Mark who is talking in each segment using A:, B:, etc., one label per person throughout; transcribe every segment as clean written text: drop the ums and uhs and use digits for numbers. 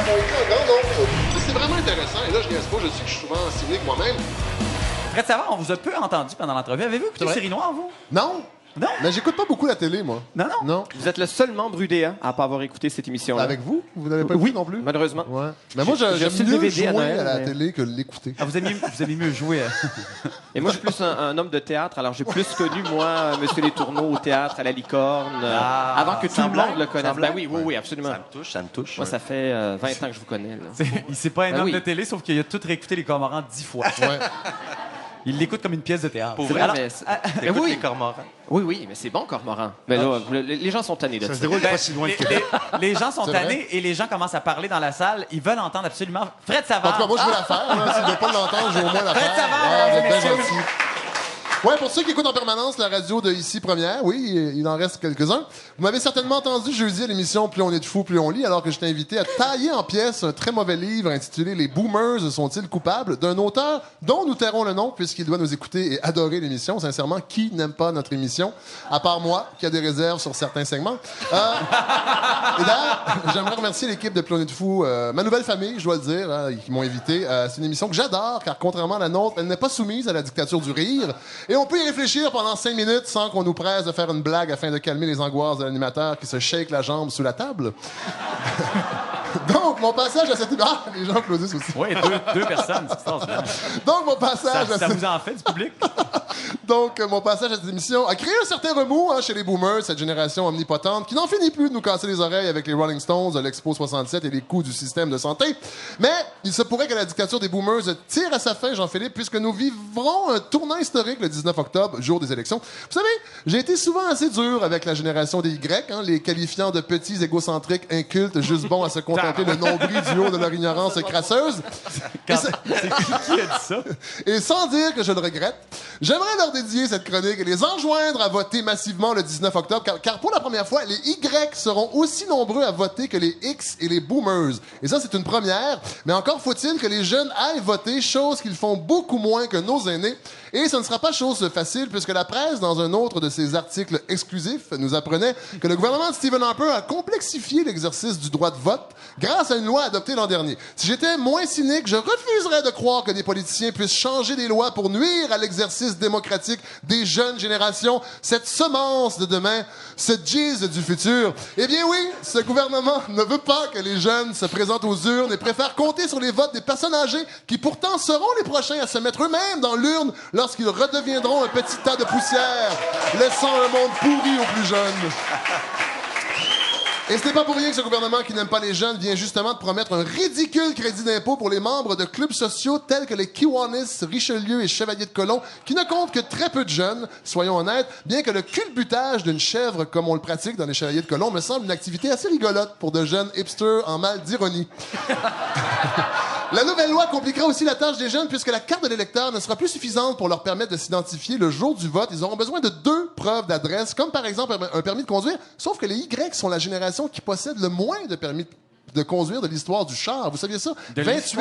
A: ont écrit en grand nombre. C'est vraiment intéressant. Et là, je niaise pas, je sais que je suis souvent cynique moi-même.
B: Fred Savard, on vous a peu entendu pendant l'entrevue. Avez-vous écouté Série Noire, vous?
A: Non.
B: Non?
A: Mais j'écoute pas beaucoup la télé, moi.
B: Non, non.
A: Non.
C: Vous êtes le seul membre UDA à pas avoir écouté cette émission-là.
A: Avec vous? Vous n'avez pas
C: Oui,
A: écouté non plus?
C: malheureusement.
A: Ouais. Mais moi,
C: J'ai
A: j'aime
C: reçu le
A: mieux
C: DVD à
A: jouer
C: Noël,
A: à la
C: mais-
A: télé que l'écouter.
B: Ah, vous aimez mieux jouer.
C: Et moi, je suis plus un homme de théâtre, alors j'ai plus connu, moi, Monsieur Les Tourneaux au théâtre, à la Licorne, avant que tout le
B: semblant,
C: monde le connaisse.
B: semblant.
C: Ben oui, oui, oui, absolument.
D: Ça me touche.
C: Moi, ça fait 20 ans que je vous connais. Là.
B: C'est pas un
C: Ben
B: homme
C: oui.
B: de télé, sauf qu'il a tout réécouté les Cormorans 10 fois.
A: Ouais.
B: Il l'écoute comme une pièce de théâtre.
D: Pour
C: C'est
D: vrai,
C: vrai, mais mais
D: Écoute
C: oui.
D: les cormorans.
C: Oui, oui, mais c'est bon, Cormoran. Mais là, les gens sont tannés de ça.
D: Ça se déroule pas si loin
B: Les,
D: de Québec.
B: les gens sont
A: C'est
B: tannés et les gens commencent à parler dans la salle. Ils veulent entendre absolument Fred
A: En
B: Savard.
A: tout cas, moi, je veux la faire. Là. S'il ne veut pas l'entendre, je veux au moins la
B: Fred
A: faire.
B: Savard,
A: Ah, vous êtes bien
B: messieurs.
A: gentil. Ouais, pour ceux qui écoutent en permanence la radio de Ici Première, oui, il en reste quelques-uns. Vous m'avez certainement entendu jeudi à l'émission Plus on est de fous, plus on lit, alors que je t'ai invité à tailler en pièces un très mauvais livre intitulé Les Boomers sont-ils coupables d'un auteur dont nous tairons le nom puisqu'il doit nous écouter et adorer l'émission. Sincèrement, qui n'aime pas notre émission? À part moi, qui a des réserves sur certains segments. Et d'ailleurs, j'aimerais remercier l'équipe de Plus on est de fous, ma nouvelle famille, je dois le dire, hein, qui m'ont invité. C'est une émission que j'adore, car contrairement à la nôtre, elle n'est pas soumise à la dictature du rire. Et on peut y réfléchir pendant 5 minutes sans qu'on nous presse de faire une blague afin de calmer les angoisses de l'animateur qui se shake la jambe sous la table. Donc, mon passage à cette... Ah, les gens applaudissent aussi.
B: Oui, deux personnes, c'est extraordinaire.
A: Donc, mon passage à
B: Ça
A: cette...
B: vous en fait du public?
A: Donc, mon passage à cette émission a créé un certain remous chez les boomers, cette génération omnipotente qui n'en finit plus de nous casser les oreilles avec les Rolling Stones, l'Expo 67 et les coûts du système de santé. Mais il se pourrait que la dictature des boomers tire à sa fin, Jean-Philippe, puisque nous vivrons un tournant historique le 19 octobre, jour des élections. Vous savez, j'ai été souvent assez dur avec la génération des Y, les qualifiant de petits égocentriques incultes, juste bons à se contempler le nombril du haut de leur ignorance crasseuse.
B: C'est qui a dit ça?
A: Et sans dire que je le regrette, j'aimerais leur dédier cette chronique et les enjoindre à voter massivement le 19 octobre, car pour la première fois, les Y seront aussi nombreux à voter que les X et les Boomers. Et ça, c'est une première, mais encore faut-il que les jeunes aillent voter, chose qu'ils font beaucoup moins que nos aînés. Et ce ne sera pas chose facile, puisque la presse, dans un autre de ses articles exclusifs, nous apprenait que le gouvernement de Stephen Harper a complexifié l'exercice du droit de vote grâce à une loi adoptée l'an dernier. Si j'étais moins cynique, je refuserais de croire que des politiciens puissent changer des lois pour nuire à l'exercice démocratique des jeunes générations, cette semence de demain, ce Jizz du futur. Eh bien oui, ce gouvernement ne veut pas que les jeunes se présentent aux urnes et préfère compter sur les votes des personnes âgées qui pourtant seront les prochains à se mettre eux-mêmes dans l'urne lorsqu'ils redeviendront un petit tas de poussière, laissant un monde pourri aux plus jeunes. Et ce n'est pas pour rien que ce gouvernement qui n'aime pas les jeunes vient justement de promettre un ridicule crédit d'impôt pour les membres de clubs sociaux tels que les Kiwanis, Richelieu et Chevalier de Colomb, qui ne comptent que très peu de jeunes, soyons honnêtes, bien que le culbutage d'une chèvre, comme on le pratique dans les Chevaliers de Colomb, me semble une activité assez rigolote pour de jeunes hipsters en mal d'ironie. La nouvelle loi compliquera aussi la tâche des jeunes puisque la carte de l'électeur ne sera plus suffisante pour leur permettre de s'identifier le jour du vote. Ils auront besoin de 2 preuves d'adresse, comme par exemple un permis de conduire, sauf que les Y sont la génération qui possède le moins de permis de conduire de l'histoire du char. Vous saviez ça? 28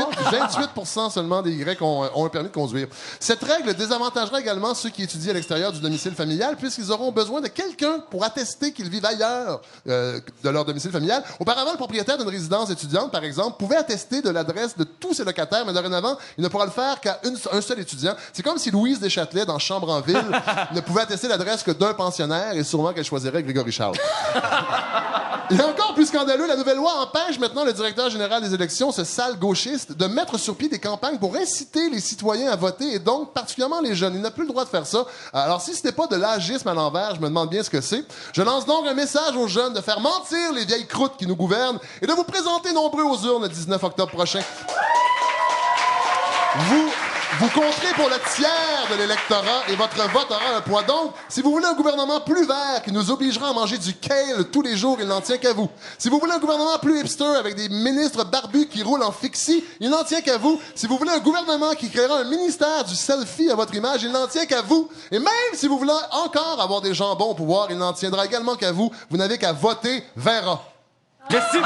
A: seulement des Y ont un permis de conduire. Cette règle désavantagera également ceux qui étudient à l'extérieur du domicile familial puisqu'ils auront besoin de quelqu'un pour attester qu'ils vivent ailleurs de leur domicile familial. Auparavant, le propriétaire d'une résidence étudiante, par exemple, pouvait attester de l'adresse de tous ses locataires, mais dorénavant, il ne pourra le faire qu'à un seul étudiant. C'est comme si Louise Deschâtelet, dans Chambre en ville, ne pouvait attester l'adresse que d'un pensionnaire et sûrement qu'elle choisirait Grégory Charles. Et encore plus scandaleux, la nouvelle loi empêche maintenant le directeur général des élections, ce sale gauchiste, de mettre sur pied des campagnes pour inciter les citoyens à voter et donc particulièrement les jeunes. Il n'a plus le droit de faire ça. Alors si ce n'est pas de l'agisme à l'envers, je me demande bien ce que c'est. Je lance donc un message aux jeunes de faire mentir les vieilles croûtes qui nous gouvernent et de vous présenter nombreux aux urnes le 19 octobre prochain. Vous compterez pour le tiers de l'électorat et votre vote aura un poids. Donc, si vous voulez un gouvernement plus vert qui nous obligera à manger du kale tous les jours, il n'en tient qu'à vous. Si vous voulez un gouvernement plus hipster avec des ministres barbus qui roulent en fixie, il n'en tient qu'à vous. Si vous voulez un gouvernement qui créera un ministère du selfie à votre image, il n'en tient qu'à vous. Et même si vous voulez encore avoir des jambons au pouvoir, il n'en tiendra également qu'à vous. Vous n'avez qu'à voter Vera.
B: Merci.